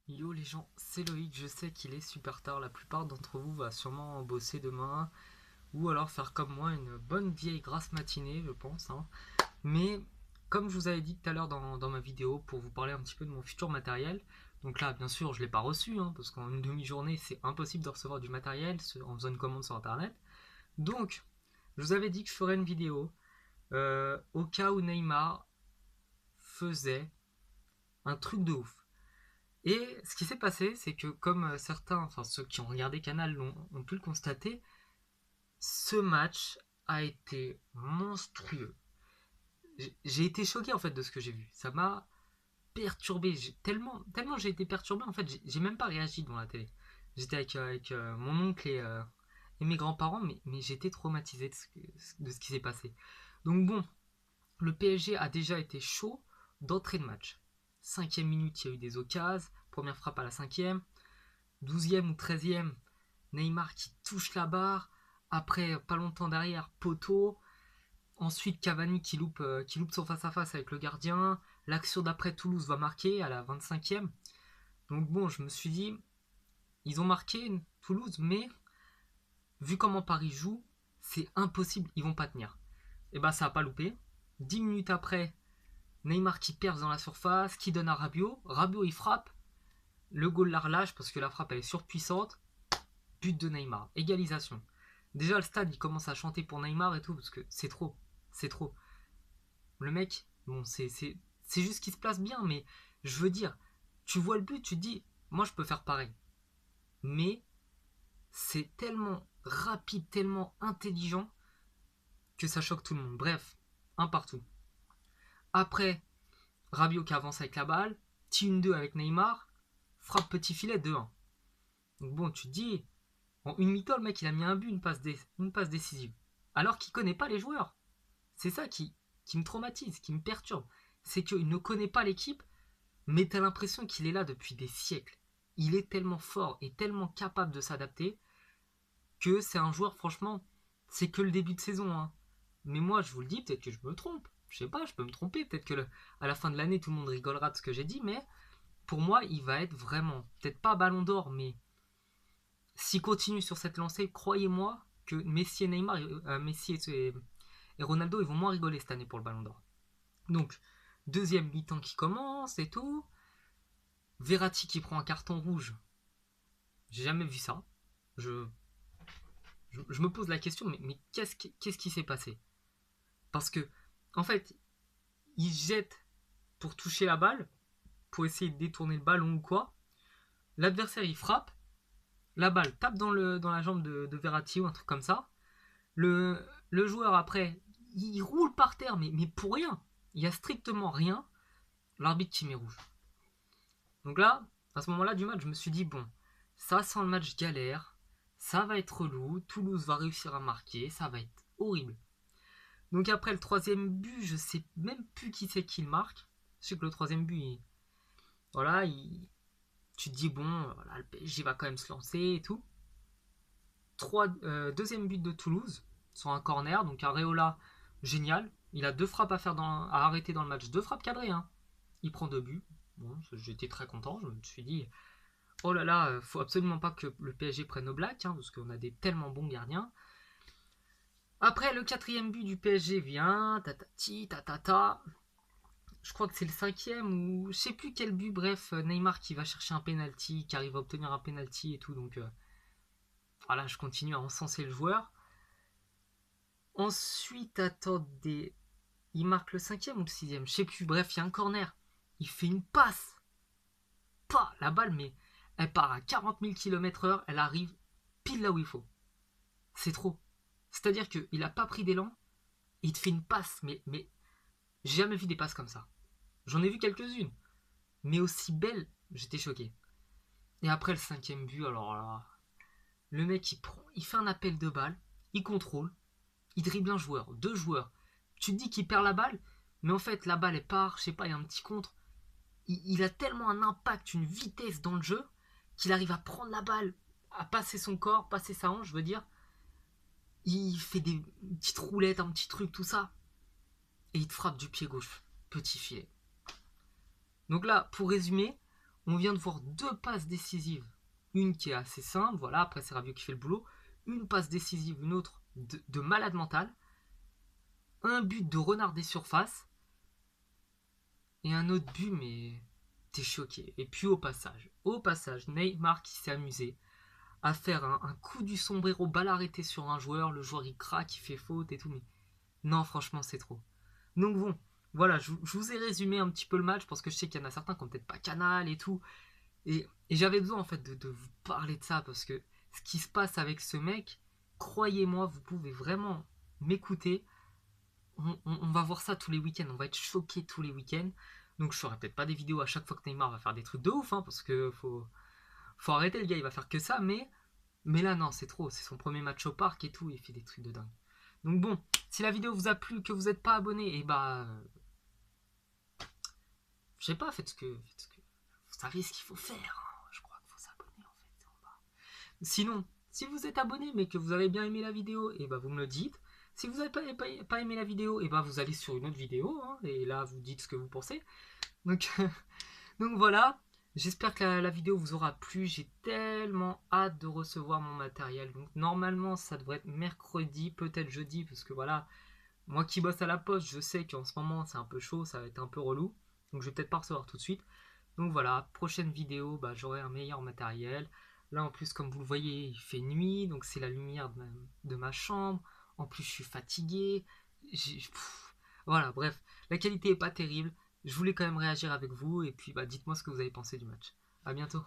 Yo les gens, c'est Loïc, je sais qu'il est super tard, la plupart d'entre vous va sûrement bosser demain, ou alors faire comme moi une bonne vieille grasse matinée, je pense, hein. Mais comme je vous avais dit tout à l'heure dans ma vidéo, pour vous parler un petit peu de mon futur matériel, donc là bien sûr je ne l'ai pas reçu, hein, parce qu'en une demi-journée c'est impossible de recevoir du matériel en faisant une commande sur internet. Donc je vous avais dit que je ferais une vidéo au cas où Neymar faisait un truc de ouf. Et ce qui s'est passé, c'est que comme certains, enfin ceux qui ont regardé Canal ont pu le constater, ce match a été monstrueux. J'ai été choqué en fait de ce que j'ai vu. Ça m'a perturbé. Tellement j'ai été perturbé en fait, j'ai même pas réagi devant la télé. J'étais avec mon oncle et mes grands-parents, mais j'étais traumatisé de ce qui s'est passé. Donc bon, le PSG a déjà été chaud d'entrée de match. 5e minute, il y a eu des occasions. Première frappe à la 5e. 12e ou 13e, Neymar qui touche la barre. Après, pas longtemps derrière, poteau. Ensuite, Cavani qui loupe son face-à-face avec le gardien. L'action d'après, Toulouse va marquer à la 25e. Donc bon, je me suis dit, ils ont marqué Toulouse, mais vu comment Paris joue, c'est impossible, ils vont pas tenir. Et bah ça a pas loupé. 10 minutes après, Neymar qui perce dans la surface, qui donne à Rabiot. Rabiot il frappe, le goal la relâche parce que la frappe elle est surpuissante. But de Neymar, égalisation. Déjà le stade il commence à chanter pour Neymar et tout parce que c'est trop, c'est trop. Le mec, bon c'est juste qu'il se place bien, mais je veux dire, tu vois le but, tu te dis, moi je peux faire pareil. Mais c'est tellement rapide, tellement intelligent que ça choque tout le monde. Bref, un partout. Après, Rabiot qui avance avec la balle, tire une 2 avec Neymar, frappe petit filet 2-1. Donc bon, tu te dis, en une mi-temps, le mec il a mis un but, une passe décisive. Alors qu'il connaît pas les joueurs. C'est ça qui me traumatise, qui me perturbe. C'est qu'il ne connaît pas l'équipe, mais t'as l'impression qu'il est là depuis des siècles. Il est tellement fort et tellement capable de s'adapter que c'est un joueur, franchement, c'est que le début de saison, hein. Mais moi, je vous le dis, peut-être que je me trompe. Je sais pas, je peux me tromper. Peut-être que à la fin de l'année, tout le monde rigolera de ce que j'ai dit, mais pour moi, il va être vraiment, peut-être pas ballon d'or, mais s'il continue sur cette lancée, croyez-moi que Messi et Neymar, Messi et Ronaldo, ils vont moins rigoler cette année pour le ballon d'or. Donc, deuxième mi-temps qui commence et tout. Verratti qui prend un carton rouge. J'ai jamais vu ça. Je, je me pose la question, mais qu'est-ce qui s'est passé? Parce que, en fait, il jette pour toucher la balle, pour essayer de détourner le ballon ou quoi. L'adversaire, il frappe. La balle tape dans la jambe de Verratti ou un truc comme ça. Le joueur, après, il roule par terre, mais pour rien. Il y a strictement rien. L'arbitre qui met rouge. Donc là, à ce moment-là du match, je me suis dit, bon, ça sent le match galère, ça va être relou, Toulouse va réussir à marquer, ça va être horrible. Donc après le troisième but, je sais même plus qui c'est qui le marque. Je sais que le troisième but, voilà, tu te dis, bon, voilà, le PSG va quand même se lancer et tout. Deuxième but de Toulouse, sur un corner, donc Areola, génial. Il a deux frappes à arrêter dans le match, deux frappes cadrées, hein. Il prend deux buts. Bon, j'étais très content, je me suis dit, oh là là, faut absolument pas que le PSG prenne nos blagues, hein, parce qu'on a des tellement bons gardiens. Après, le quatrième but du PSG vient, tatati, tatata. Je crois que c'est le cinquième ou je sais plus quel but. Bref, Neymar qui va chercher un penalty, qui arrive à obtenir un penalty et tout. Donc voilà, je continue à encenser le joueur. Ensuite, attendez, il marque le cinquième ou le sixième, je sais plus. Bref, il y a un corner. Il fait une passe. Pas la balle, mais elle part à 40 000 km/h. Elle arrive pile là où il faut. C'est trop. C'est-à-dire qu'il n'a pas pris d'élan, et il te fait une passe, mais j'ai jamais vu des passes comme ça. J'en ai vu quelques-unes, mais aussi belles, j'étais choqué. Et après le cinquième but, alors là, le mec il fait un appel de balle, il contrôle, il dribble un joueur, deux joueurs. Tu te dis qu'il perd la balle, mais en fait la balle elle part, je sais pas, il y a un petit contre. Il a tellement un impact, une vitesse dans le jeu, qu'il arrive à prendre la balle, à passer son corps, passer sa hanche, je veux dire. Il fait des petites roulettes, un petit truc, tout ça. Et il te frappe du pied gauche. Petit filet. Donc là, pour résumer, On vient de voir 2 passes décisives. Une qui est assez simple, voilà, après c'est Rabiot qui fait le boulot. Une passe décisive, une autre de malade mental. Un but de renard des surfaces. Et un autre but, mais t'es choqué. Et puis au passage, Neymar qui s'est amusé à faire un coup du sombrero balle arrêté sur un joueur. Le joueur il craque, il fait faute et tout. Mais non, franchement, c'est trop. Donc bon, voilà, je vous ai résumé un petit peu le match parce que je sais qu'il y en a certains qui n'ont peut-être pas Canal et tout. Et j'avais besoin en fait de vous parler de ça parce que ce qui se passe avec ce mec, croyez-moi, vous pouvez vraiment m'écouter. On va voir ça tous les week-ends, on va être choqués tous les week-ends. Donc je ferai peut-être pas des vidéos à chaque fois que Neymar va faire des trucs de ouf, hein, parce que faut arrêter, le gars il va faire que ça, mais là non, c'est trop, c'est son premier match au parc et tout, il fait des trucs de dingue. Donc bon, si la vidéo vous a plu, que vous n'êtes pas abonné, et bah je sais pas, faites ce que vous savez ce qu'il faut faire, hein. Je crois qu'il faut s'abonner en fait. Sinon, si vous êtes abonné mais que vous avez bien aimé la vidéo, et bah vous me le dites. Si vous n'avez pas aimé la vidéo, et bah vous allez sur une autre vidéo, hein, et là vous dites ce que vous pensez. Donc, donc voilà, j'espère que la vidéo vous aura plu. J'ai tellement hâte de recevoir mon matériel. Donc normalement ça devrait être mercredi, peut-être jeudi, parce que voilà, moi qui bosse à la poste, je sais qu'en ce moment c'est un peu chaud, ça va être un peu relou. Donc je vais peut-être pas recevoir tout de suite. Donc voilà, prochaine vidéo, bah, j'aurai un meilleur matériel. Là en plus comme vous le voyez, il fait nuit, donc c'est la lumière de ma chambre. En plus je suis fatigué. Voilà, bref, la qualité est pas terrible. Je voulais quand même réagir avec vous et puis bah, dites-moi ce que vous avez pensé du match. A bientôt.